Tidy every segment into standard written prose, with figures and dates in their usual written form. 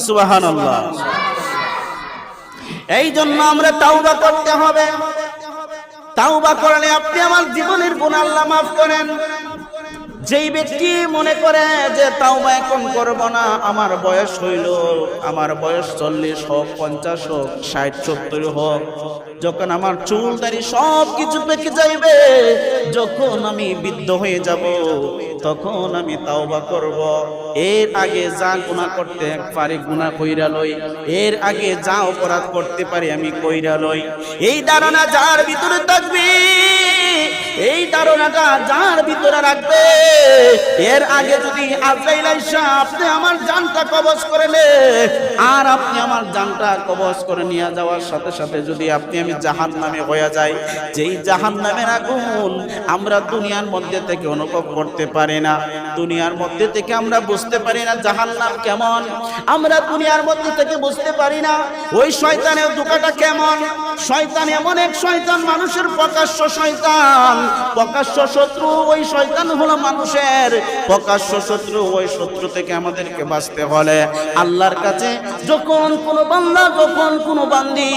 সুবহানাল্লাহ। এই জন্য আমরা তাওবা করতে হবে। তাওবা করলে আপনি আমার জীবনের গুনাহ আল্লাহ মাফ করেন। যেই ব্যক্তি মনে করে যে তাওবা এখন করব না, আমার বয়স হইল, আমার বয়স 40 হোক, 50 হোক, 60 70 হোক, যখন আমার চুল দাড়ি সব কিছু পেকে যাইবে, যখন আমি বৃদ্ধ হয়ে যাব, তখন আমি তাওবা করব। এর আগে যা গুনাহ করতে পারি গুনাহ কইরা লই, এর আগে যা অপরাধ করতে পারি আমি কইরা লই। এই ধারণা যার ভিতরে থাকবে, এই ধারণাটা যার ভিতরে রাখবে, এর আগে যদি আজরাইল আইসা আপনি আমার জানটা কবজ করে নে, আর আপনি আমার জানটা কবজ করে নিয়ে যাওয়ার সাথে সাথে যদি আপনি আমি জাহান্নামে হয়ে যাই, যেই জাহান্নামের আগুন আমরা দুনিয়ার মধ্যে থেকে অনুভব করতে পারি না, দুনিয়ার মধ্যে থেকে আমরা বুঝতে পারি না জাহান্নাম কেমন, আমরা দুনিয়ার মধ্যে থেকে বুঝতে পারি না ওই শয়তানের ধোঁকাটা কেমন। শয়তান এমন এক শয়তান, মানুষের প্রকাশ্য শয়তান, প্রকাশ্য শত্রু। ওই শয়তান হলো মানুষের প্রকাশ্য শত্রু। ওই শত্রু থেকে আমাদেরকে বাঁচতে হলে আল্লাহর কাছে যখন কোনো বান্দা, যখন কোনো বান্দি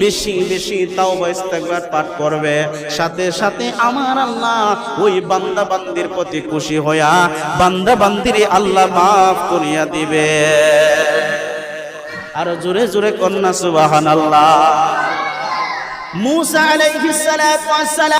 বেশি বেশি তাওবা ইস্তেগফার পাঠ করবে, সাথে সাথে আমার আল্লাহ ওই বান্দা বান্দির প্রতি খুশি হইয়া বান্দা বান্দিরে আল্লাহ মাফ করিয়া দিবে। আর জোরে জোরে কন্যা সুবহানাল্লাহ। মুসা আলাইহিস সালাতু ওয়াস সালাম